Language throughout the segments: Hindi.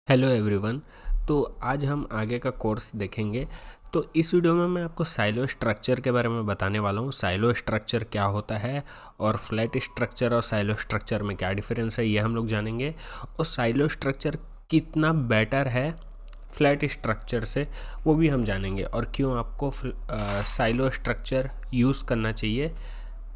Hello everyone. तो आज हम आगे का कोर्स देखेंगे। तो इस वीडियो में मैं आपको साइलो स्ट्रक्चर के बारे में बताने वाला हूँ। साइलो स्ट्रक्चर क्या होता है और फ्लैट स्ट्रक्चर और साइलो स्ट्रक्चर में क्या डिफरेंस है ये हम लोग जानेंगे। और साइलो स्ट्रक्चर कितना बेटर है फ्लैट स्ट्रक्चर से वो भी हम जानेंगे, और क्यों आपको साइलो स्ट्रक्चर यूज़ करना चाहिए,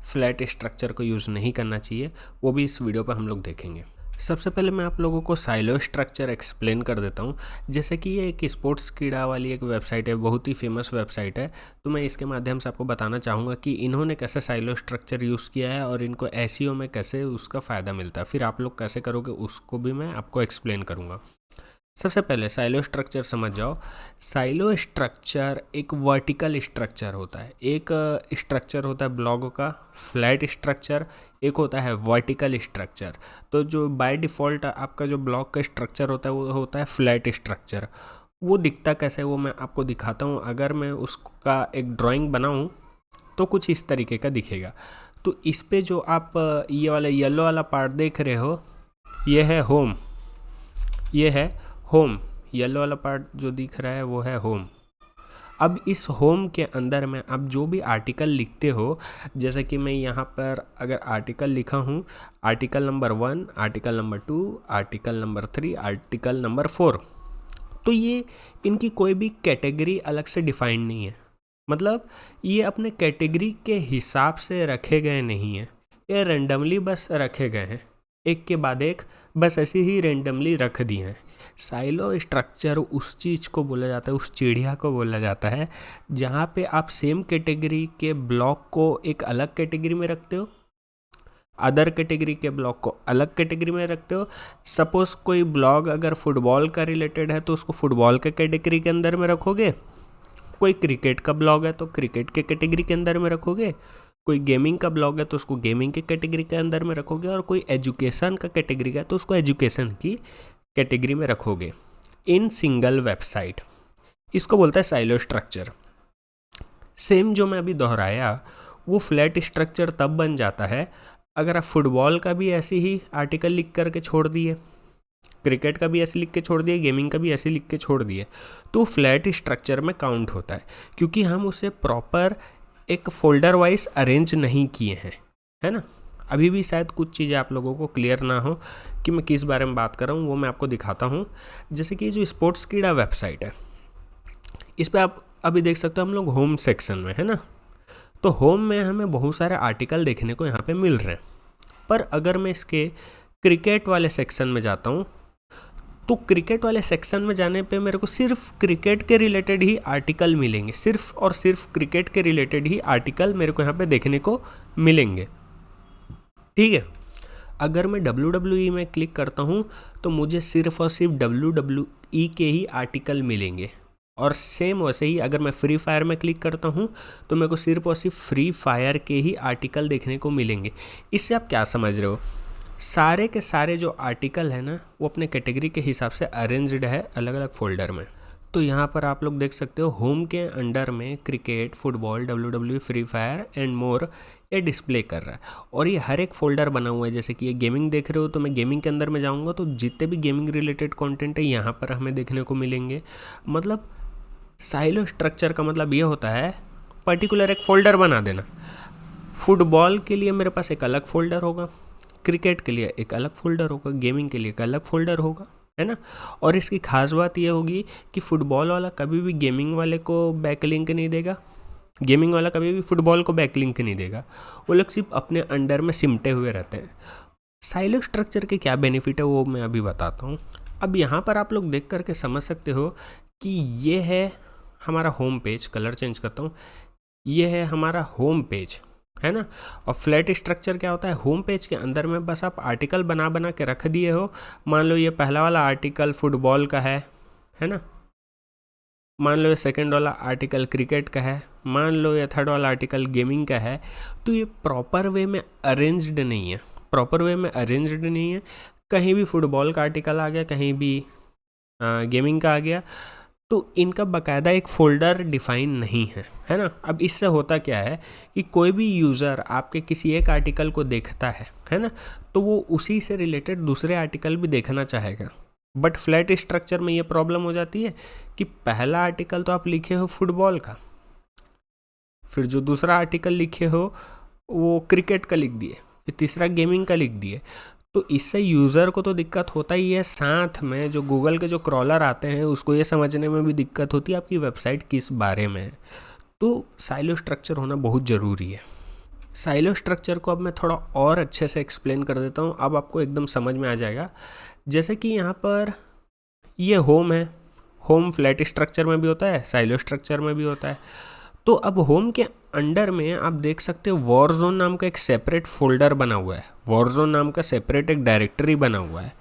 फ्लैट स्ट्रक्चर को यूज़ नहीं करना चाहिए, वो भी इस वीडियो पर हम लोग देखेंगे। सबसे पहले मैं आप लोगों को साइलो स्ट्रक्चर एक्सप्लेन कर देता हूँ। जैसे कि ये एक स्पोर्ट्स कीड़ा वाली एक वेबसाइट है, बहुत ही फेमस वेबसाइट है। तो मैं इसके माध्यम से आपको बताना चाहूँगा कि इन्होंने कैसे साइलो स्ट्रक्चर यूज़ किया है और इनको एसईओ में कैसे उसका फ़ायदा मिलता है। फिर आप लोग कैसे करोगे उसको भी मैं आपको एक्सप्लेन करूँगा। सबसे पहले साइलो स्ट्रक्चर समझ जाओ। साइलो स्ट्रक्चर एक वर्टिकल स्ट्रक्चर होता है। एक स्ट्रक्चर होता है ब्लॉक का फ्लैट स्ट्रक्चर, एक होता है वर्टिकल स्ट्रक्चर। तो जो बाय डिफ़ॉल्ट आपका जो ब्लॉक का स्ट्रक्चर होता है वो होता है फ्लैट स्ट्रक्चर। वो दिखता कैसे है वो मैं आपको दिखाता हूँ। अगर मैं उसका एक ड्राइंग बनाऊँ तो कुछ इस तरीके का दिखेगा। तो इस पे जो आप ये वाला येलो वाला पार्ट देख रहे हो, ये है होम। ये है होम। येलो वाला पार्ट जो दिख रहा है वो है होम। अब इस होम के अंदर में आप जो भी आर्टिकल लिखते हो, जैसे कि मैं यहाँ पर अगर आर्टिकल लिखा हूँ, article number 1, article number 2, article number 3, article number 4, तो ये इनकी कोई भी कैटेगरी अलग से डिफाइन नहीं है। मतलब ये अपने कैटेगरी के हिसाब से रखे गए नहीं हैं, ये रेंडमली बस रखे गए हैं, एक के बाद एक बस ऐसे ही रेंडमली रख दिए हैं। साइलो स्ट्रक्चर उस चीज़ को बोला जाता है, उस चिड़िया को बोला जाता है जहाँ पे आप सेम कैटेगरी के ब्लॉक को एक अलग कैटेगरी में रखते हो, अदर कैटेगरी के ब्लॉक को अलग कैटेगरी में रखते हो। सपोज़ कोई ब्लॉग अगर फुटबॉल का रिलेटेड है तो उसको फुटबॉल के कैटेगरी के अंदर में रखोगे। कोई क्रिकेट का ब्लॉग है तो क्रिकेट के कैटेगरी के अंदर में रखोगे। कोई गेमिंग का ब्लॉग है तो उसको गेमिंग के कैटेगरी के अंदर में रखोगे। और कोई एजुकेशन का कैटेगरी का है तो उसको एजुकेशन की कैटेगरी में रखोगे इन सिंगल वेबसाइट। इसको बोलता है साइलो स्ट्रक्चर। सेम जो मैं अभी दोहराया वो फ्लैट स्ट्रक्चर तब बन जाता है अगर आप फुटबॉल का भी ऐसे ही आर्टिकल लिख करके छोड़ दिए, क्रिकेट का भी ऐसे लिख के छोड़ दिए, गेमिंग का भी ऐसे लिख के छोड़ दिए, तो फ्लैट स्ट्रक्चर में काउंट होता है, क्योंकि हम उसे प्रॉपर एक फोल्डर वाइज अरेंज नहीं किए हैं, है ना। अभी भी शायद कुछ चीज़ें आप लोगों को क्लियर ना हो कि मैं किस बारे में बात कर रहा हूँ, वो मैं आपको दिखाता हूँ। जैसे कि जो स्पोर्ट्स कीड़ा वेबसाइट है, इस पर आप अभी देख सकते हो हम लोग होम सेक्शन में, है ना। तो होम में हमें बहुत सारे आर्टिकल देखने को यहाँ पे मिल रहे हैं। पर अगर मैं इसके क्रिकेट वाले सेक्शन में जाता हूँ तो क्रिकेट वाले सेक्शन में जाने पे मेरे को सिर्फ क्रिकेट के रिलेटेड ही आर्टिकल मिलेंगे, सिर्फ और सिर्फ क्रिकेट के रिलेटेड ही आर्टिकल मेरे को यहाँ पे देखने को मिलेंगे, ठीक है। अगर मैं WWE में क्लिक करता हूँ तो मुझे सिर्फ और सिर्फ WWE के ही आर्टिकल मिलेंगे। और सेम वैसे ही अगर मैं फ्री फायर में क्लिक करता हूँ तो मेरे को सिर्फ और सिर्फ फ्री फायर के ही आर्टिकल देखने को मिलेंगे। इससे आप क्या समझ रहे हो, सारे के सारे जो आर्टिकल है ना वो अपने कैटेगरी के हिसाब से अरेंज्ड है अलग अलग फोल्डर में। तो यहाँ पर आप लोग देख सकते हो होम के अंडर में cricket, football, WWE, free fire and more ये डिस्प्ले कर रहा है। और ये हर एक फोल्डर बना हुआ है। जैसे कि ये गेमिंग देख रहे हो तो मैं गेमिंग के अंदर में जाऊँगा तो जितने भी गेमिंग रिलेटेड कंटेंट है यहाँ पर हमें देखने को मिलेंगे। मतलब साइलो स्ट्रक्चर का मतलब ये होता है पर्टिकुलर एक फ़ोल्डर बना देना। फुटबॉल के लिए मेरे पास एक अलग फ़ोल्डर होगा, क्रिकेट के लिए एक अलग फ़ोल्डर होगा, गेमिंग के लिए एक अलग फ़ोल्डर होगा, है ना। और इसकी खास बात यह होगी कि फ़ुटबॉल वाला कभी भी गेमिंग वाले को बैकलिंक नहीं देगा, गेमिंग वाला कभी भी फुटबॉल को बैकलिंक नहीं देगा। वो लोग सिर्फ अपने अंडर में सिमटे हुए रहते हैं। साइलो स्ट्रक्चर के क्या बेनिफिट है वो मैं अभी बताता हूँ। अब यहाँ पर आप लोग देख करके समझ सकते हो कि ये है हमारा होम पेज। कलर चेंज करता हूँ, ये है हमारा होम पेज, है ना। और फ्लैट स्ट्रक्चर क्या होता है, होम पेज के अंदर में बस आप आर्टिकल बना बना के रख दिए हो। मान लो ये पहला वाला आर्टिकल फुटबॉल का है ना। मान लो ये सेकंड वाला आर्टिकल क्रिकेट का है, मान लो ये थर्ड वाला आर्टिकल गेमिंग का है। तो ये प्रॉपर वे में अरेंज्ड नहीं है, प्रॉपर वे में अरेंज्ड नहीं है। कहीं भी फुटबॉल का आर्टिकल आ गया, कहीं भी गेमिंग का आ गया, तो इनका बाकायदा एक फ़ोल्डर डिफ़ाइन नहीं है ना। अब इससे होता क्या है कि कोई भी यूज़र आपके किसी एक आर्टिकल को देखता है ना, तो वो उसी से रिलेटेड दूसरे आर्टिकल भी देखना चाहेगा। बट फ्लैट स्ट्रक्चर में ये प्रॉब्लम हो जाती है कि पहला आर्टिकल तो आप लिखे हो फुटबॉल का, फिर जो दूसरा आर्टिकल लिखे हो वो क्रिकेट का लिख दिए, फिर तीसरा गेमिंग का लिख दिए। तो इससे यूज़र को तो दिक्कत होता ही है, साथ में जो गूगल के जो क्रॉलर आते हैं उसको ये समझने में भी दिक्कत होती है आपकी वेबसाइट किस बारे में है। तो साइलो स्ट्रक्चर होना बहुत ज़रूरी है। साइलो स्ट्रक्चर को अब मैं थोड़ा और अच्छे से एक्सप्लेन कर देता हूँ, अब आपको एकदम समझ में आ जाएगा। जैसे कि यहाँ पर ये होम है, होम फ्लैट स्ट्रक्चर में भी होता है, साइलो स्ट्रक्चर में भी होता है। तो अब होम के अंडर में आप देख सकते हो वॉरजोन नाम का एक सेपरेट फोल्डर बना हुआ है, वॉरजोन नाम का सेपरेट एक डायरेक्टरी बना हुआ है,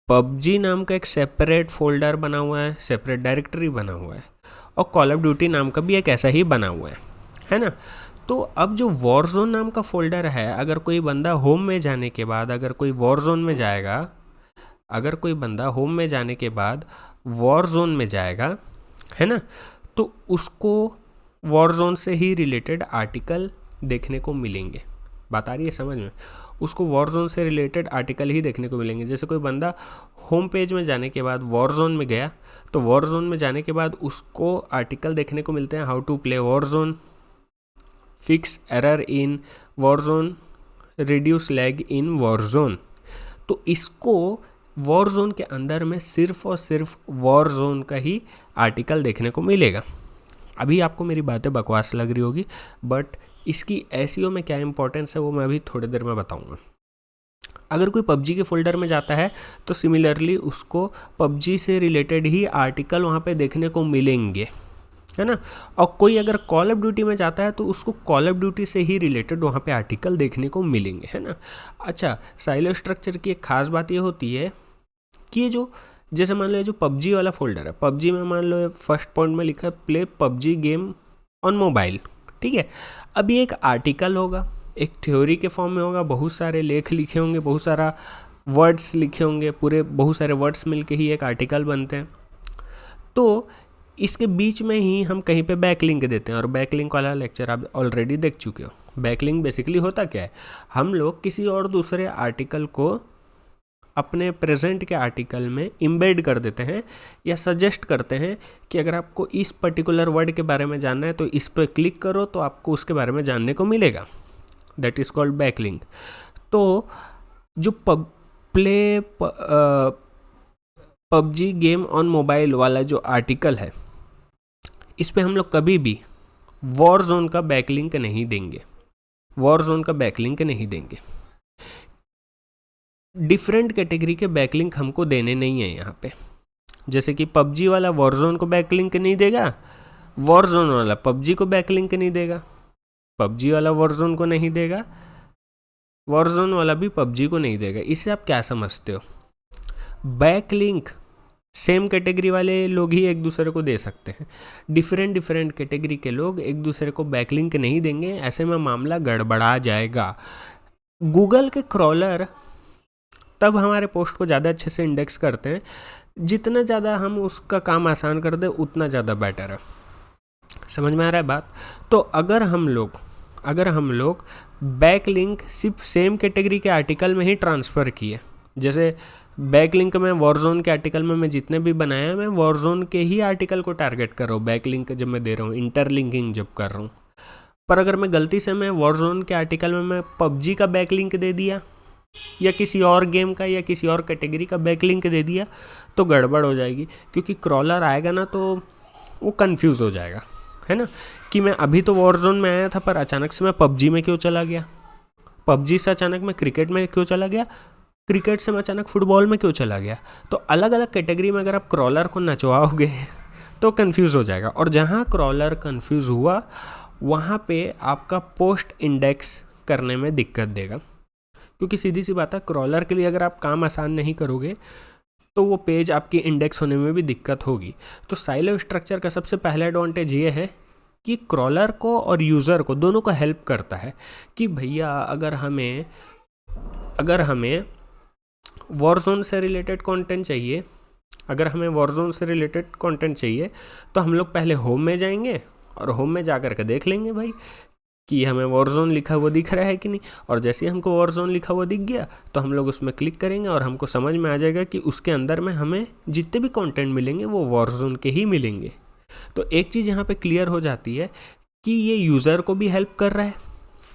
पबजी नाम का एक सेपरेट फोल्डर बना हुआ है, सेपरेट डायरेक्टरी बना हुआ है, और कॉल ऑफ ड्यूटी नाम का भी एक ऐसा ही बना हुआ है ना। तो अब जो वॉरजोन नाम का फोल्डर है, अगर कोई बंदा होम में जाने के बाद अगर कोई वॉरजोन में जाएगा, अगर कोई बंदा होम में जाने के बाद वॉरजोन में जाएगा, है ना, तो उसको वॉरजोन से ही रिलेटेड आर्टिकल देखने को मिलेंगे। बात आ रही है समझ में? उसको वॉरजोन से रिलेटेड आर्टिकल ही देखने को मिलेंगे। जैसे कोई बंदा होम पेज में जाने के बाद वॉरजोन में गया, तो वॉरजोन में जाने के बाद उसको आर्टिकल देखने को मिलते हैं, how to play Warzone, fix error in Warzone, reduce lag in Warzone. तो इसको वॉरजोन के अंदर में सिर्फ और सिर्फ वॉरजोन का ही आर्टिकल देखने को मिलेगा। अभी आपको मेरी बातें बकवास लग रही होगी, बट इसकी एसईओ में क्या इंपॉर्टेंस है वो मैं अभी थोड़ी देर में बताऊंगा। अगर कोई पबजी के फोल्डर में जाता है तो सिमिलरली उसको पबजी से रिलेटेड ही आर्टिकल वहाँ पे देखने को मिलेंगे, है ना। और कोई अगर कॉल ऑफ ड्यूटी में जाता है तो उसको कॉल ऑफ ड्यूटी से ही रिलेटेड वहाँ पे आर्टिकल देखने को मिलेंगे, है ना। अच्छा, साइलो स्ट्रक्चर की एक खास बात ये होती है कि ये जो जैसे मान लो जो पबजी वाला फोल्डर है, पबजी में मान लो फर्स्ट पॉइंट में लिखा है play PUBG game on mobile, ठीक है। अभी एक आर्टिकल होगा, एक थ्योरी के फॉर्म में होगा, बहुत सारे लेख लिखे होंगे, बहुत सारा वर्ड्स लिखे होंगे, पूरे बहुत सारे वर्ड्स मिलके ही एक आर्टिकल बनते हैं। तो इसके बीच में ही हम कहीं पे बैकलिंक देते हैं, और बैकलिंक वाला लेक्चर आप ऑलरेडी देख चुके हो। बैकलिंक बेसिकली होता क्या है, हम लोग किसी और दूसरे आर्टिकल को अपने प्रेजेंट के आर्टिकल में इम्बेड कर देते हैं या सजेस्ट करते हैं कि अगर आपको इस पर्टिकुलर वर्ड के बारे में जानना है तो इस पर क्लिक करो तो आपको उसके बारे में जानने को मिलेगा। That is called backlink. तो जो पबजी गेम ऑन मोबाइल वाला जो आर्टिकल है, इस पे हम लोग कभी भी वॉर जोन का बैकलिंक नहीं देंगे, वॉर जोन का बैकलिंक नहीं देंगे। डिफरेंट कैटेगरी के बैकलिंक हमको देने नहीं है यहाँ पे। जैसे कि पबजी वाला वॉरजोन को बैकलिंक नहीं देगा, वॉरजोन वाला पबजी को बैकलिंक नहीं देगा, पबजी वाला वॉरजोन को नहीं देगा, वॉरजोन वाला भी पबजी को नहीं देगा। इससे आप क्या समझते हो? बैकलिंक सेम कैटेगरी वाले लोग ही एक दूसरे को दे सकते हैं, डिफरेंट कैटेगरी के लोग एक दूसरे को बैकलिंक नहीं देंगे। ऐसे में मामला गड़बड़ा जाएगा। गूगल के क्रॉलर तब हमारे पोस्ट को ज़्यादा अच्छे से इंडेक्स करते हैं, जितना ज़्यादा हम उसका काम आसान कर दें उतना ज़्यादा बेटर है। समझ में आ रहा है बात? तो अगर हम लोग बैकलिंक सिर्फ सेम कैटेगरी के आर्टिकल में ही ट्रांसफ़र किए, जैसे बैकलिंक में वॉरजोन के आर्टिकल में मैं जितने भी बनाया मैं वॉरजोन के ही आर्टिकल को टारगेट कर रहा हूँ, बैकलिंक जब मैं दे रहा हूँ, इंटरलिंकिंग जब कर रहा हूँ। पर अगर मैं गलती से मैं वॉरजोन के आर्टिकल में मैं पबजी का बैकलिंक दे दिया या किसी और गेम का या किसी और कैटेगरी का बैकलिंक दे दिया तो गड़बड़ हो जाएगी, क्योंकि क्रॉलर आएगा ना तो वो कंफ्यूज हो जाएगा, है ना, कि मैं अभी तो वॉरजोन में आया था पर अचानक से मैं पबजी में क्यों चला गया, पबजी से अचानक मैं क्रिकेट में क्यों चला गया, क्रिकेट से मैं अचानक फुटबॉल में क्यों चला गया। तो अलग अलग कैटेगरी में अगर आप क्रॉलर को नचवाओगे तो कंफ्यूज हो जाएगा, और जहाँ क्रॉलर कंफ्यूज हुआ वहाँ पे आपका पोस्ट इंडेक्स करने में दिक्कत देगा, क्योंकि सीधी सी बात है क्रॉलर के लिए अगर आप काम आसान नहीं करोगे तो वो पेज आपकी इंडेक्स होने में भी दिक्कत होगी। तो साइलो स्ट्रक्चर का सबसे पहला एडवांटेज ये है कि क्रॉलर को और यूज़र को दोनों को हेल्प करता है कि भैया अगर हमें वॉरजोन से रिलेटेड कंटेंट चाहिए, तो हम लोग पहले होम में जाएंगे और होम में जा कर के देख लेंगे भाई कि हमें वॉरजोन लिखा हुआ दिख रहा है कि नहीं, और जैसे ही हमको वॉरजोन लिखा हुआ दिख गया तो हम लोग उसमें क्लिक करेंगे और हमको समझ में आ जाएगा कि उसके अंदर में हमें जितने भी कंटेंट मिलेंगे वो वॉरजोन के ही मिलेंगे। तो एक चीज़ यहाँ पे क्लियर हो जाती है कि ये यूज़र को भी हेल्प कर रहा है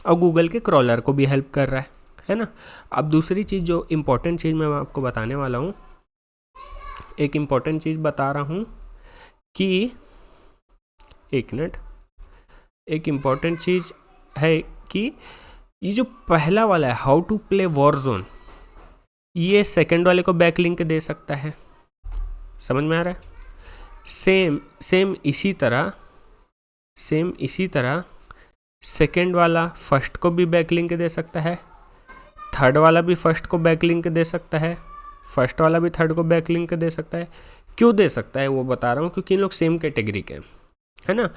और गूगल के क्रॉलर को भी हेल्प कर रहा है ना। अब दूसरी चीज़ जो इम्पोर्टेंट चीज़ मैं आपको बताने वाला हूँ, एक इम्पोर्टेंट चीज़ बता रहा हूँ कि एक मिनट, एक इम्पॉर्टेंट चीज़ है कि ये जो पहला वाला है हाउ टू प्ले वॉरजोन, ये सेकंड वाले को बैकलिंक दे सकता है। समझ में आ रहा है? सेम इसी तरह सेकंड वाला फर्स्ट को भी बैकलिंक दे सकता है, थर्ड वाला भी फर्स्ट को बैकलिंक दे सकता है, फर्स्ट वाला भी थर्ड को बैकलिंक दे सकता है। क्यों दे सकता है वो बता रहा हूँ, क्योंकि इन लोग सेम कैटेगरी के है ना।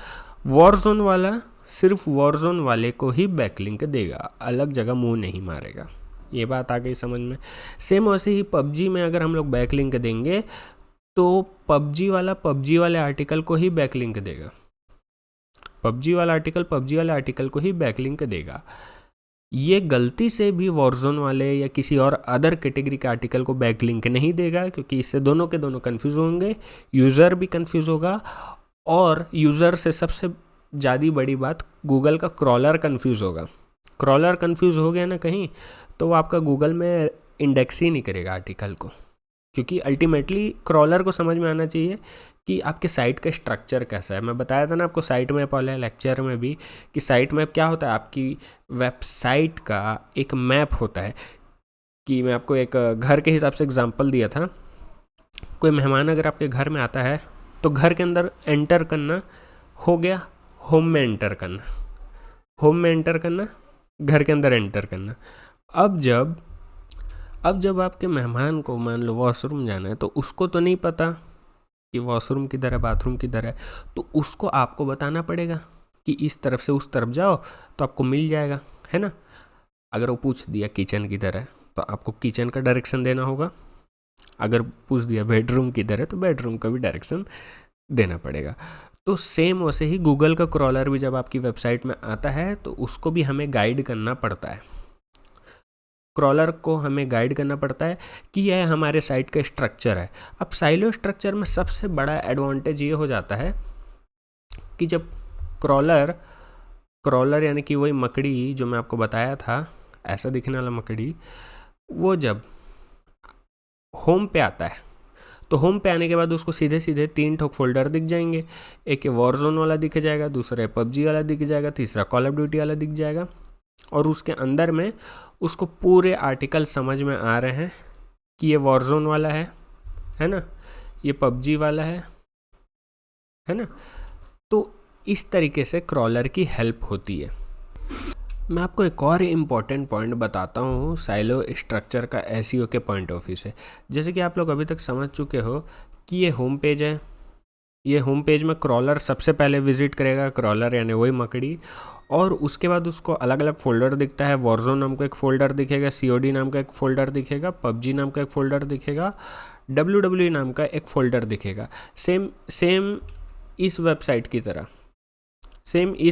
वॉरजोन वाला सिर्फ वॉरजोन वाले को ही बैकलिंक देगा, अलग जगह मुंह नहीं मारेगा। ये बात आ गई समझ में। सेम वैसे ही पबजी में अगर हम लोग बैकलिंक देंगे तो पबजी वाले आर्टिकल को ही बैकलिंक देगा, पबजी वाला आर्टिकल पबजी वाले आर्टिकल को ही बैकलिंक देगा। ये गलती से भी वॉरजोन वाले या किसी और अदर कैटेगरी के आर्टिकल को बैकलिंक नहीं देगा, क्योंकि इससे दोनों के दोनों कन्फ्यूज होंगे, यूज़र भी कन्फ्यूज होगा, और यूज़र से सबसे ज़्यादा बड़ी बात गूगल का क्रॉलर कन्फ्यूज़ होगा। क्रॉलर कन्फ्यूज़ हो गया ना कहीं तो वो आपका गूगल में इंडेक्स ही नहीं करेगा आर्टिकल को, क्योंकि अल्टीमेटली क्रॉलर को समझ में आना चाहिए कि आपके साइट का स्ट्रक्चर कैसा है। मैं बताया था ना आपको साइट मैप वाले लेक्चर में भी कि साइट मैप क्या होता है, आपकी वेबसाइट का एक मैप होता है। कि मैं आपको एक घर के हिसाब से एग्जांपल दिया था, कोई मेहमान अगर आपके घर में आता है तो घर के अंदर एंटर करना हो गया, होम में एंटर करना, होम में एंटर करना, घर के अंदर एंटर करना। अब जब आपके मेहमान को मान लो वॉशरूम जाना है तो उसको तो नहीं पता कि वॉशरूम किधर है, बाथरूम किधर है, तो उसको आपको बताना पड़ेगा कि इस तरफ से उस तरफ जाओ तो आपको मिल जाएगा, है ना। अगर वो पूछ दिया किचन किधर है तो आपको किचन का डायरेक्शन देना होगा, अगर पूछ दिया बेडरूम किधर है तो बेडरूम का भी डायरेक्शन देना पड़ेगा। तो सेम वैसे ही गूगल का क्रॉलर भी जब आपकी वेबसाइट में आता है तो उसको भी हमें गाइड करना पड़ता है, क्रॉलर को हमें गाइड करना पड़ता है कि यह हमारे साइट का स्ट्रक्चर है। अब साइलो स्ट्रक्चर में सबसे बड़ा एडवांटेज ये हो जाता है कि जब क्रॉलर यानी कि वही मकड़ी जो मैं आपको बताया था, ऐसा दिखने वाला मकड़ी, वो जब होम पे आता है तो होम पे आने के बाद उसको सीधे सीधे 3 ठोक फोल्डर दिख जाएंगे। एक वॉरजोन वाला दिख जाएगा, दूसरा पबजी वाला दिख जाएगा, तीसरा कॉल ऑफ ड्यूटी वाला दिख जाएगा, और उसके अंदर में उसको पूरे आर्टिकल समझ में आ रहे हैं कि ये वॉरजोन वाला है ना, ये पबजी वाला है ना। तो इस तरीके से क्रॉलर की हेल्प होती है। मैं आपको एक और इम्पॉर्टेंट पॉइंट बताता हूँ साइलो स्ट्रक्चर का एसईओ के पॉइंट ऑफ व्यू से। जैसे कि आप लोग अभी तक समझ चुके हो कि ये होम पेज है, ये होम पेज में क्रॉलर सबसे पहले विजिट करेगा, क्रॉलर यानी वही मकड़ी, और उसके बाद उसको अलग अलग फोल्डर दिखता है। वॉरजोन नाम का एक फ़ोल्डर दिखेगा, COD नाम का एक फ़ोल्डर दिखेगा, पबजी नाम का एक फ़ोल्डर दिखेगा, WWE नाम का एक फ़ोल्डर दिखेगा। सेम इस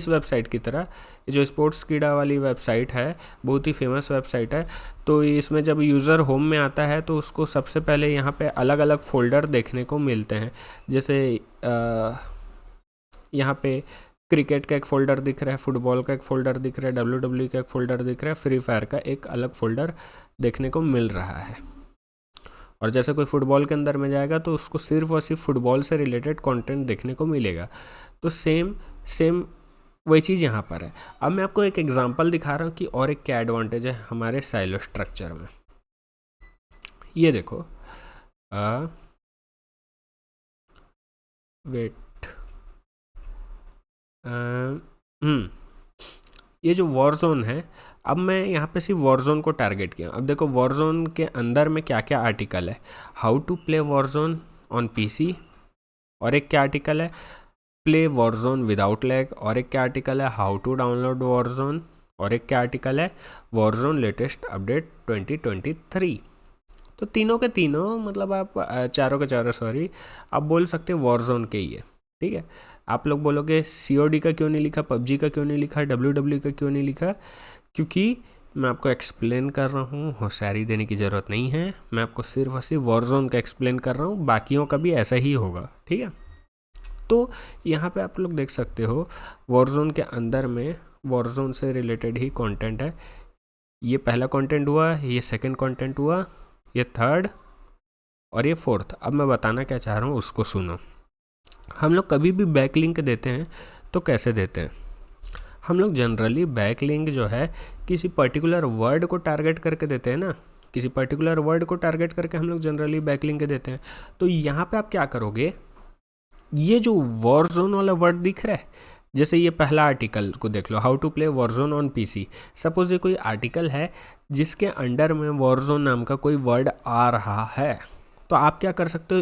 वेबसाइट की तरह जो स्पोर्ट्स कीड़ा वाली वेबसाइट है, बहुत ही फेमस वेबसाइट है। तो इसमें जब यूज़र होम में आता है तो उसको सबसे पहले यहाँ पे अलग अलग फ़ोल्डर देखने को मिलते हैं। जैसे यहाँ पे क्रिकेट का एक फ़ोल्डर दिख रहा है, फुटबॉल का एक फ़ोल्डर दिख रहा है, WWE का एक फ़ोल्डर दिख रहा है, फ्री फायर का एक अलग फ़ोल्डर देखने को मिल रहा है। और जैसे कोई फुटबॉल के अंदर में जाएगा तो उसको सिर्फ और सिर्फ फुटबॉल से रिलेटेड कंटेंट देखने को मिलेगा। तो सेम वही चीज़ यहाँ पर है। अब मैं आपको एक एग्जांपल दिखा रहा हूँ कि और एक क्या एडवांटेज है हमारे साइलो स्ट्रक्चर में। ये देखो, ये जो वॉरजोन है, अब मैं यहाँ पे सिर्फ वॉरजोन को टारगेट किया। अब देखो वॉरजोन के अंदर में क्या क्या आर्टिकल है, how to play Warzone on PC, और एक क्या आर्टिकल है प्ले वॉरजोन विदाउट लैग, और एक क्या आर्टिकल है हाउ टू डाउनलोड वॉरजोन, और एक क्या आर्टिकल है वॉरजोन लेटेस्ट अपडेट 2023। तो तीनों के तीनों मतलब आप चारों के चारों आप बोल सकते हैं वॉरजोन के ही है, ठीक है। आप लोग बोलोगे COD का क्यों नहीं लिखा, PUBG का क्यों नहीं लिखा, WWE का क्यों नहीं लिखा? क्योंकि मैं आपको एक्सप्लेन कर रहा हूँ, होशियारी देने की ज़रूरत नहीं है। मैं आपको सिर्फ और सिर्फ वॉरजोन का एक्सप्लेन कर रहा हूँ, बाकियों का भी ऐसा ही होगा, ठीक है। तो यहाँ पे आप लोग देख सकते हो वॉरजोन के अंदर में वॉरजोन से रिलेटेड ही कंटेंट है। ये पहला कंटेंट हुआ, ये सेकंड कंटेंट हुआ, ये थर्ड और ये फोर्थ। अब मैं बताना क्या चाह रहा हूँ उसको सुनो। हम लोग कभी भी बैक लिंक देते हैं तो कैसे देते हैं? हम लोग जनरली बैक लिंक जो है किसी पर्टिकुलर वर्ड को टारगेट करके देते हैं ना, किसी पर्टिकुलर वर्ड को टारगेट करके हम लोग जनरली बैक लिंक देते हैं। तो यहाँ पे आप क्या करोगे, ये जो वॉरजोन वाला वर्ड दिख रहा है, जैसे ये पहला आर्टिकल को देख लो, how to play Warzone on PC। Suppose ये कोई आर्टिकल है जिसके अंडर में वॉरजोन नाम का कोई वर्ड आ रहा है, तो आप क्या कर सकते हो,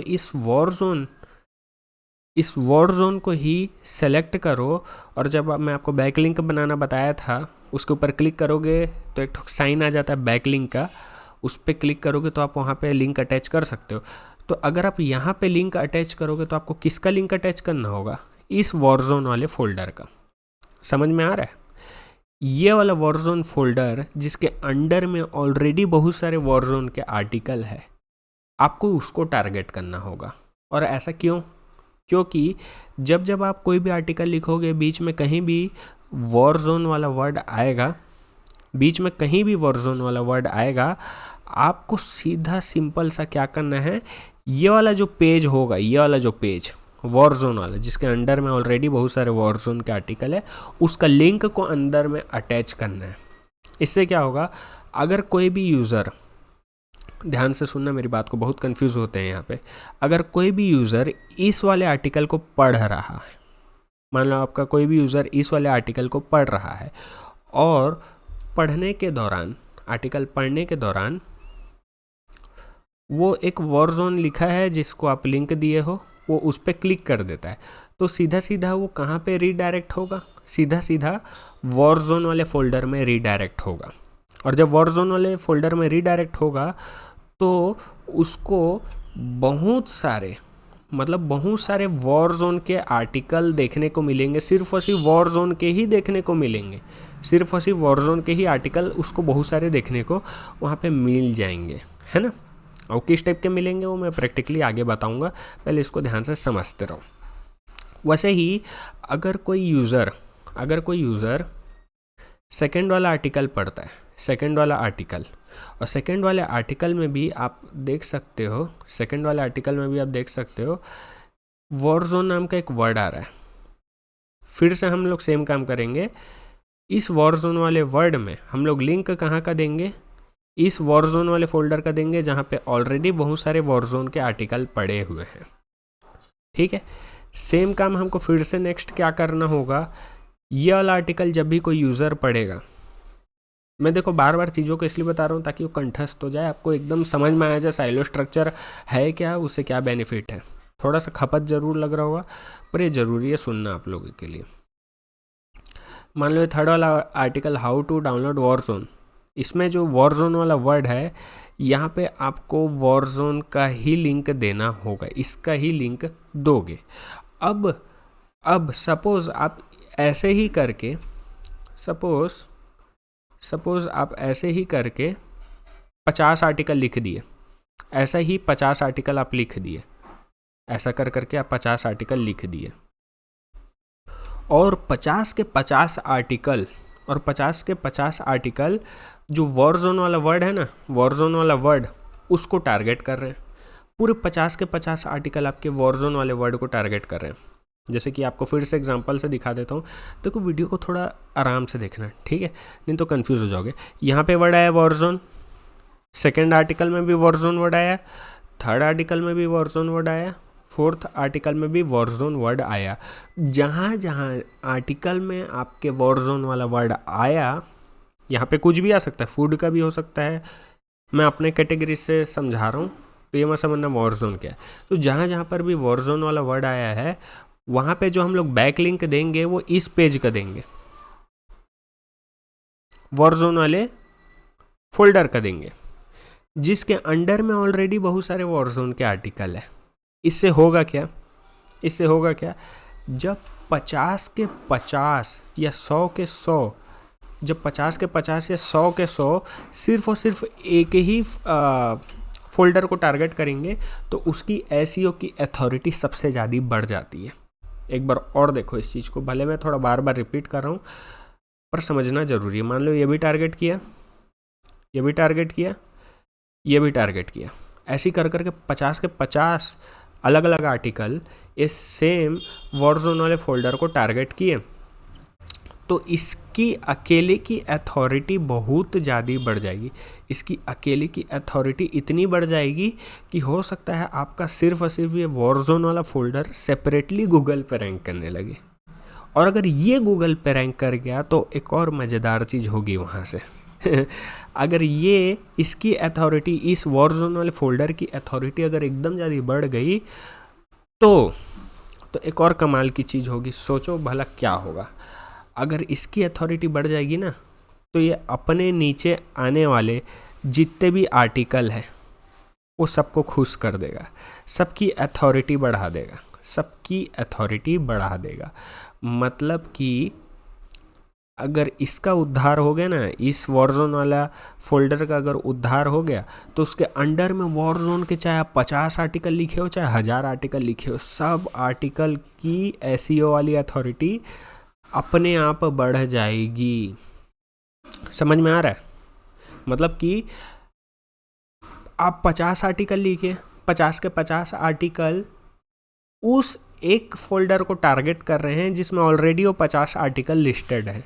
इस वॉरजोन को ही सेलेक्ट करो, और जब मैं आपको बैकलिंक बनाना बताया था उसके ऊपर क्लिक करोगे तो एक साइन आ जाता है बैकलिंक का, उस पर क्लिक करोगे तो आप वहाँ पे लिंक अटैच कर सकते हो। तो अगर आप यहाँ पे लिंक अटैच करोगे तो आपको किसका लिंक अटैच करना होगा, इस वॉरजोन वाले फोल्डर का। समझ में आ रहा है? ये वाला वॉरजोन फोल्डर जिसके अंडर में ऑलरेडी बहुत सारे वॉरजोन के आर्टिकल है, आपको उसको टारगेट करना होगा। और ऐसा क्यों? क्योंकि जब जब आप कोई भी आर्टिकल लिखोगे, बीच में कहीं भी वॉरजोन वाला वर्ड आएगा, बीच में कहीं भी वॉरजोन वाला वर्ड आएगा, आपको सीधा सिंपल सा क्या करना है, ये वाला जो पेज होगा, ये वाला जो पेज वॉरजोन वाला जिसके अंडर में ऑलरेडी बहुत सारे वॉरजोन के आर्टिकल है, उसका लिंक को अंदर में अटैच करना है। इससे क्या होगा, अगर कोई भी यूज़र, ध्यान से सुनना मेरी बात को, बहुत कंफ्यूज होते हैं यहाँ पे, अगर कोई भी यूज़र इस वाले आर्टिकल को पढ़ रहा है, मान लो आपका कोई भी यूज़र इस वाले आर्टिकल को पढ़ रहा है, और पढ़ने के दौरान, आर्टिकल पढ़ने के दौरान वो एक वॉरजोन लिखा है जिसको आप लिंक दिए हो, वो उस पर क्लिक कर देता है, तो सीधा सीधा वो कहाँ पे रीडायरेक्ट होगा, सीधा सीधा वॉरजोन वाले फोल्डर में रीडायरेक्ट होगा। और जब वॉरजोन वाले फोल्डर में रीडायरेक्ट होगा तो उसको बहुत सारे वॉरजोन के आर्टिकल देखने को मिलेंगे, सिर्फ और सिर्फ वॉरजोन के ही देखने को मिलेंगे, सिर्फ और सिर्फ वॉरजोन के ही आर्टिकल उसको बहुत सारे देखने को वहाँ पे मिल जाएंगे, है ना। और किस टाइप के मिलेंगे वो मैं प्रैक्टिकली आगे बताऊँगा, पहले इसको ध्यान से समझते रहो। वैसे ही अगर कोई यूज़र सेकेंड वाला आर्टिकल पढ़ता है, सेकेंड वाला आर्टिकल, और सेकेंड वाले आर्टिकल में भी आप देख सकते हो वॉरजोन नाम का एक वर्ड आ रहा है। फिर से हम लोग सेम काम करेंगे, इस वॉरजोन वाले वर्ड में हम लोग लिंक कहाँ का देंगे, इस वॉरजोन वाले फोल्डर का देंगे जहाँ पे ऑलरेडी बहुत सारे वॉरजोन के आर्टिकल पड़े हुए हैं, ठीक है। सेम काम हमको फिर से नेक्स्ट क्या करना होगा, ये वाला आर्टिकल जब भी कोई यूज़र पढ़ेगा, मैं देखो बार बार चीज़ों को इसलिए बता रहा हूँ ताकि वो कंठस्थ हो जाए, आपको एकदम समझ में आ जाए साइलो स्ट्रक्चर है क्या, उससे क्या बेनिफिट है। थोड़ा सा खपत ज़रूर लग रहा होगा पर ये ज़रूरी है सुनना आप लोगों के लिए। मान लो ये थर्ड वाला article, how to download Warzone, इसमें जो वॉरजोन वाला वर्ड है, यहाँ पे आपको वॉरजोन का ही लिंक देना होगा, इसका ही लिंक दोगे। अब सपोज़ आप ऐसे ही करके, सपोज़ आप ऐसे ही करके 50 आर्टिकल लिख दिए, ऐसा ही 50 आर्टिकल आप लिख दिए, ऐसा कर करके आप 50 आर्टिकल लिख दिए, और 50 के 50 आर्टिकल जो वॉरजोन वाला वर्ड है ना, वॉरजोन वाला वर्ड उसको टारगेट कर रहे हैं। पूरे 50 के 50 आर्टिकल आपके वॉरजोन वाले वर्ड को टारगेट कर रहे हैं। जैसे कि आपको फिर से एग्जांपल से दिखा देता हूँ, देखो वीडियो को थोड़ा आराम से देखना, ठीक है, नहीं तो कंफ्यूज हो जाओगे। यहाँ पे वर्ड आया वॉरजोन, सेकेंड आर्टिकल में भी वॉरजोन वर्ड आया, थर्ड आर्टिकल में भी वॉरजोन वर्ड आया, फोर्थ आर्टिकल में भी वॉरजोन वर्ड आया। जहाँ जहाँ आर्टिकल में आपके वॉरजोन वाला वर्ड आया, यहाँ पे कुछ भी आ सकता है, फूड का भी हो सकता है, मैं अपने कैटेगरी से समझा रहा हूँ, तो ये मत समझना वॉरजोन क्या है। तो जहाँ जहाँ पर भी वॉरजोन वाला वर्ड आया है, वहाँ पे जो हम लोग बैक लिंक देंगे वो इस पेज का देंगे, वॉरजोन वाले फोल्डर का देंगे, जिसके अंडर में ऑलरेडी बहुत सारे वॉरजोन के आर्टिकल है। इससे होगा क्या, जब 50 के 50 या 100 के 100, जब 50 के 50 या 100 के 100 सिर्फ और सिर्फ एक ही फोल्डर को टारगेट करेंगे तो उसकी एसईओ की अथॉरिटी सबसे ज़्यादा बढ़ जाती है। एक बार और देखो इस चीज़ को, भले मैं थोड़ा बार बार रिपीट कर रहा हूँ पर समझना ज़रूरी है। मान लो ये भी टारगेट किया, ये भी टारगेट किया, ये भी टारगेट किया, ऐसे कर करके 50 के 50 अलग अलग आर्टिकल इस सेम वॉरजोन वाले फोल्डर को टारगेट किए तो इसकी अकेले की अथॉरिटी बहुत ज़्यादा बढ़ जाएगी। इसकी अकेले की अथॉरिटी इतनी बढ़ जाएगी कि हो सकता है आपका सिर्फ और सिर्फ ये वॉरजोन वाला फोल्डर सेपरेटली गूगल पे रैंक करने लगे। और अगर ये गूगल पे रैंक कर गया तो एक और मज़ेदार चीज़ होगी वहाँ से अगर ये इसकी अथॉरिटी, इस वॉरजोन वाले फोल्डर की अथॉरिटी अगर एकदम ज़्यादा बढ़ गई तो एक और कमाल की चीज़ होगी। सोचो भला क्या होगा अगर इसकी अथॉरिटी बढ़ जाएगी ना, तो ये अपने नीचे आने वाले जितने भी आर्टिकल हैं वो सबको खुश कर देगा, सबकी अथॉरिटी बढ़ा देगा, सबकी अथॉरिटी बढ़ा देगा। मतलब कि अगर इसका उद्धार हो गया ना, इस वॉरजोन वाला फोल्डर का अगर उद्धार हो गया तो उसके अंडर में वॉरजोन के चाहे 50 आर्टिकल लिखे हो चाहे 1000 आर्टिकल लिखे हो, सब आर्टिकल की एसईओ वाली अथॉरिटी अपने आप बढ़ जाएगी। समझ में आ रहा है? मतलब कि आप 50 आर्टिकल लिखे, 50 के 50 आर्टिकल उस एक फोल्डर को टारगेट कर रहे हैं जिसमें ऑलरेडी वो 50 आर्टिकल लिस्टेड है,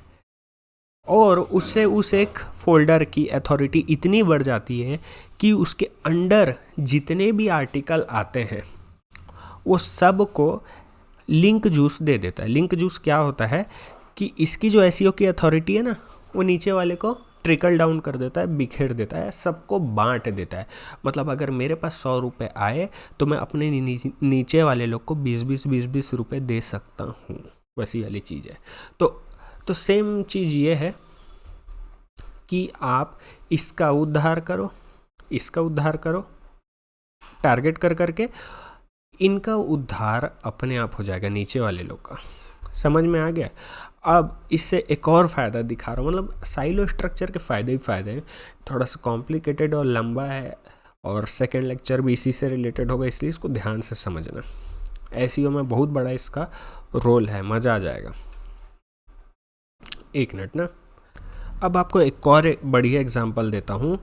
और उससे उस एक फोल्डर की अथॉरिटी इतनी बढ़ जाती है कि उसके अंडर जितने भी आर्टिकल आते हैं वो सब को लिंक जूस दे देता है। लिंक जूस क्या होता है कि इसकी जो एसईओ की अथॉरिटी है ना, वो नीचे वाले को ट्रिकल डाउन कर देता है, बिखेर देता है, सबको बांट देता है। मतलब अगर मेरे पास 100 रुपये आए तो मैं अपने नीचे वाले लोग को 20-20 रुपये दे सकता हूँ, वैसी वाली चीज़ है। तो सेम चीज़ ये है कि आप इसका उद्धार करो, इसका उद्धार करो, टारगेट कर करके इनका उद्धार अपने आप हो जाएगा नीचे वाले लोग का। समझ में आ गया? अब इससे एक और फ़ायदा दिखा रहा हूँ, मतलब साइलो स्ट्रक्चर के फ़ायदे ही फ़ायदे हैं। थोड़ा सा कॉम्प्लिकेटेड और लंबा है और सेकेंड लेक्चर भी इसी से रिलेटेड होगा, इसलिए इसको ध्यान से समझना। एसईओ में बहुत बड़ा इसका रोल है, मज़ा आ जाएगा। एक मिनट ना, अब आपको एक और बढ़िया एग्जांपल देता हूँ।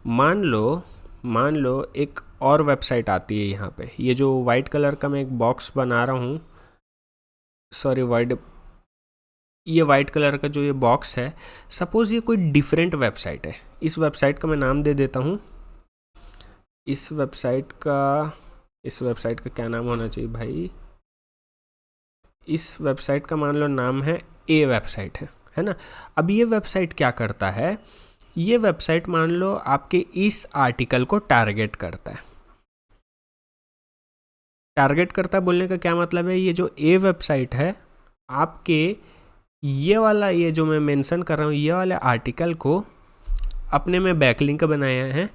मान लो एक और वेबसाइट आती है यहाँ पे, ये जो वाइट कलर का मैं एक बॉक्स बना रहा हूँ, ये वाइट कलर का जो ये बॉक्स है, सपोज़ ये कोई डिफरेंट वेबसाइट है। इस वेबसाइट का मैं नाम दे देता हूँ। इस वेबसाइट का क्या नाम होना चाहिए भाई? इस वेबसाइट का मान लो नाम है ए वेबसाइट है ना। अब ये वेबसाइट क्या करता है? ये वेबसाइट मान लो आपके इस आर्टिकल को टारगेट करता है। टारगेट करता है बोलने का क्या मतलब है? ये जो ए वेबसाइट है आपके ये वाला, ये जो मैं मेंशन कर रहा हूँ, ये वाले आर्टिकल को अपने में बैकलिंक बनाया है,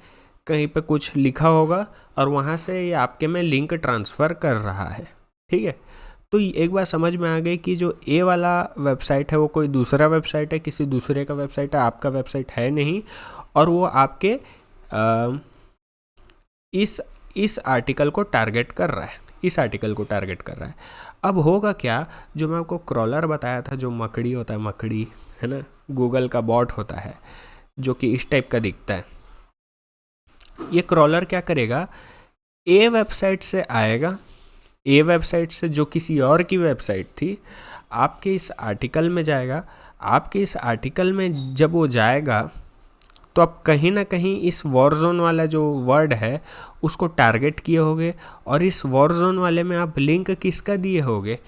कहीं पे कुछ लिखा होगा और वहाँ से ये आपके में लिंक ट्रांसफ़र कर रहा है। ठीक है, तो एक बार समझ में आ गई कि जो ए वाला वेबसाइट है वो कोई दूसरा वेबसाइट है, किसी दूसरे का वेबसाइट है, आपका वेबसाइट है नहीं, और वो आपके इस आर्टिकल को टारगेट कर रहा है, इस आर्टिकल को टारगेट कर रहा है। अब होगा क्या, जो मैं आपको क्रॉलर बताया था, जो मकड़ी होता है, मकड़ी है ना, गूगल का बॉट होता है जो कि इस टाइप का दिखता है। ये क्रॉलर क्या करेगा? ए वेबसाइट से आएगा, ए वेबसाइट से जो किसी और की वेबसाइट थी, आपके इस आर्टिकल में जाएगा। आपके इस आर्टिकल में जब वो जाएगा तो आप कहीं ना कहीं इस वॉरजोन वाला जो वर्ड है उसको टारगेट किए होगे, और इस वॉरजोन वाले में आप लिंक किसका दिए होगे?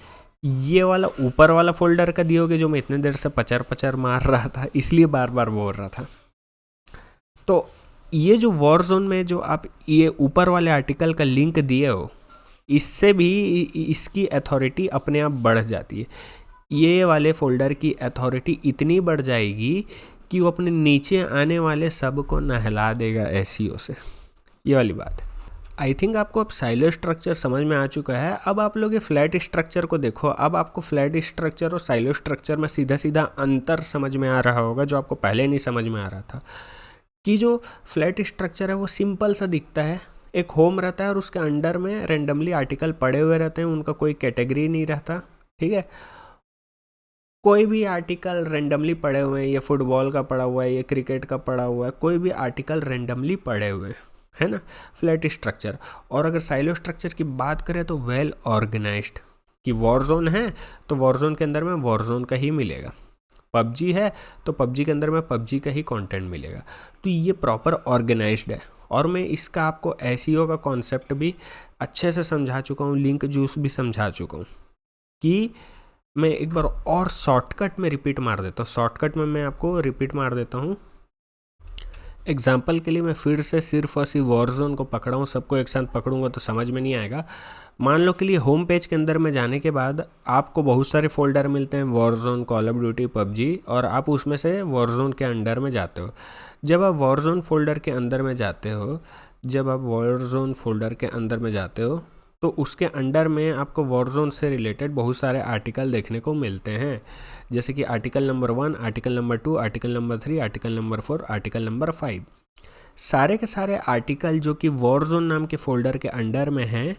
ये वाला ऊपर वाला फोल्डर का दिए होगे, जो मैं इतने देर से पचर मार रहा था, इसलिए बार बार बोल रहा था। तो ये जो वॉरजोन में जो आप ये ऊपर वाले आर्टिकल का लिंक दिए हो, इससे भी इसकी अथॉरिटी अपने आप बढ़ जाती है। ये वाले फोल्डर की अथॉरिटी इतनी बढ़ जाएगी कि वो अपने नीचे आने वाले सब को नहला देगा एसईओ से। ये वाली बात है। आई थिंक आपको अब साइलो स्ट्रक्चर समझ में आ चुका है। अब आप लोग ये फ्लैट स्ट्रक्चर को देखो। अब आपको फ्लैट स्ट्रक्चर और साइलो स्ट्रक्चर में सीधा सीधा अंतर समझ में आ रहा होगा, जो आपको पहले नहीं समझ में आ रहा था। कि जो फ्लैट स्ट्रक्चर है वो सिंपल सा दिखता है, एक होम रहता है और उसके अंडर में रेंडमली आर्टिकल पड़े हुए रहते हैं, उनका कोई कैटेगरी नहीं रहता, ठीक है। कोई भी आर्टिकल रेंडमली पड़े हुए हैं, ये फुटबॉल का पड़ा हुआ है, ये क्रिकेट का पड़ा हुआ है, कोई भी आर्टिकल रेंडमली पड़े हुए हैं, है ना, फ्लैट स्ट्रक्चर। और अगर साइलो स्ट्रक्चर की बात करें तो वेल ऑर्गेनाइज्ड, कि वॉर जोन है तो वॉर जोन के अंदर में वॉर जोन का ही मिलेगा, पबजी है तो पबजी के अंदर में पबजी का ही कंटेंट मिलेगा। तो ये प्रॉपर ऑर्गेनाइज्ड है। और मैं इसका आपको एसईओ का कॉन्सेप्ट भी अच्छे से समझा चुका हूँ, लिंक जूस भी समझा चुका हूँ। कि मैं एक बार और शॉर्टकट में रिपीट मार देता हूँ, शॉर्टकट में मैं आपको रिपीट मार देता हूँ। एग्जाम्पल के लिए मैं फिर से सिर्फ और सिर्फ वॉरजोन को पकड़ा हूँ, सबको एक साथ पकड़ूंगा तो समझ में नहीं आएगा। मान लो के लिए होम पेज के अंदर में जाने के बाद आपको बहुत सारे फोल्डर मिलते हैं, Warzone, call of duty, PUBG, और आप उसमें से वॉरजोन के अंडर में जाते हो। जब आप वॉरजोन फोल्डर के अंदर में जाते हो तो उसके अंडर में आपको वॉरजोन से रिलेटेड बहुत सारे आर्टिकल देखने को मिलते हैं, जैसे कि article number 1, article number 2, article number 3, article number 4, article number 5। सारे के सारे आर्टिकल जो कि वॉरजोन नाम के फोल्डर के अंडर में हैं,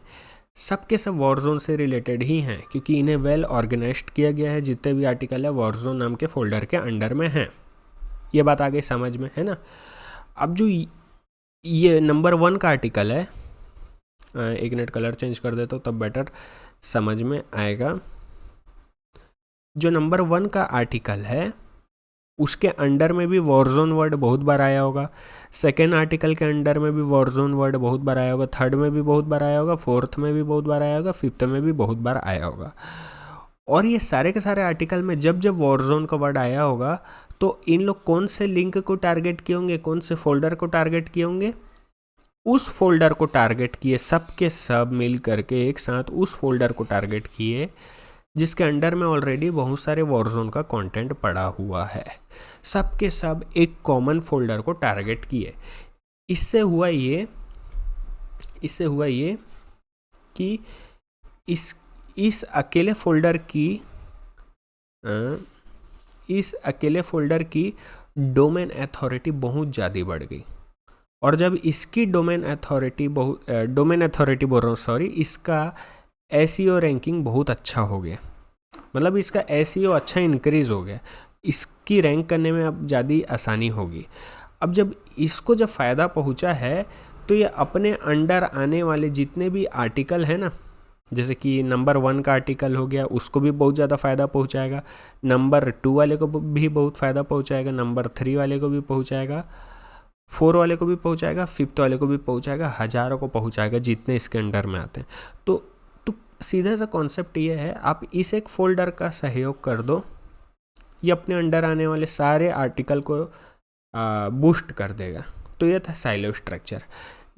सब के सब वॉरजोन से रिलेटेड ही हैं, क्योंकि इन्हें वेल ऑर्गेनाइज्ड किया गया है। जितने भी आर्टिकल है वॉरजोन नाम के फोल्डर के अंडर में हैं। ये बात आ गई समझ में, है ना। अब जो ये नंबर 1 का आर्टिकल है, एक मिनट कलर चेंज कर देता हूँ तब बेटर समझ में आएगा। जो नंबर 1 का आर्टिकल है उसके अंडर में भी वॉरजोन वर्ड बहुत बार आया होगा, सेकेंड आर्टिकल के अंडर में भी वॉरजोन वर्ड बहुत बार आया होगा, थर्ड में भी बहुत बार आया होगा, फोर्थ में भी बहुत बार आया होगा, फिफ्थ में भी बहुत बार आया होगा। और ये सारे के सारे आर्टिकल में जब जब वॉरजोन का वर्ड आया होगा तो इन लोग कौन से लिंक को टारगेट किए होंगे, कौन से फोल्डर को टारगेट किए होंगे, उस फोल्डर को टारगेट किए, सब के सब मिल करके एक साथ उस फोल्डर को टारगेट किए जिसके अंडर में ऑलरेडी बहुत सारे वॉरजोन का कंटेंट पड़ा हुआ है। सब के सब एक कॉमन फोल्डर को टारगेट किए। इससे हुआ ये कि इस अकेले फोल्डर की डोमेन अथॉरिटी बहुत ज़्यादा बढ़ गई। और जब इसकी डोमेन अथॉरिटी बोल रहा हूँ सॉरी, इसका एसईओ रैंकिंग बहुत अच्छा हो गया, मतलब इसका एसईओ अच्छा इंक्रीज हो गया, इसकी रैंक करने में अब ज़्यादा आसानी होगी। अब जब इसको जब फ़ायदा पहुंचा है तो ये अपने अंडर आने वाले जितने भी आर्टिकल हैं ना, जैसे कि नंबर 1 का आर्टिकल हो गया, उसको भी बहुत ज़्यादा फ़ायदा पहुंचाएगा, नंबर 2 वाले को भी बहुत फ़ायदा पहुंचाएगा, नंबर 3 वाले को भी पहुंचाएगा, 4 वाले को भी पहुंचाएगा, 5th वाले को भी पहुंचाएगा, हज़ारों को पहुंचाएगा जितने इसके अंडर में आते हैं। तो सीधा सा कॉन्सेप्ट ये है, आप इस एक फोल्डर का सहयोग कर दो, ये अपने अंडर आने वाले सारे आर्टिकल को बूस्ट कर देगा। तो ये था साइलो स्ट्रक्चर।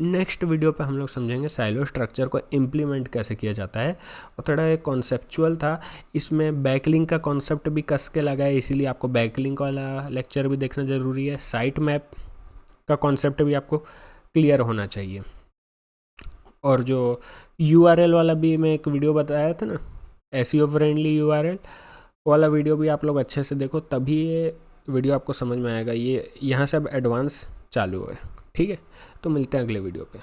नेक्स्ट वीडियो पे हम लोग समझेंगे साइलो स्ट्रक्चर को इम्प्लीमेंट कैसे किया जाता है। और थोड़ा एक कॉन्सेप्चुअल था, इसमें बैकलिंक का कॉन्सेप्ट भी कस के लगा है, इसीलिए आपको बैकलिंक वाला लेक्चर भी देखना ज़रूरी है। साइट मैप का कॉन्सेप्ट भी आपको क्लियर होना चाहिए। और जो URL वाला भी मैं एक वीडियो बताया था ना, SEO फ्रेंडली URL वाला वीडियो भी आप लोग अच्छे से देखो, तभी ये वीडियो आपको समझ में आएगा। ये यहाँ से अब एडवांस चालू है, ठीक है। तो मिलते हैं अगले वीडियो पे।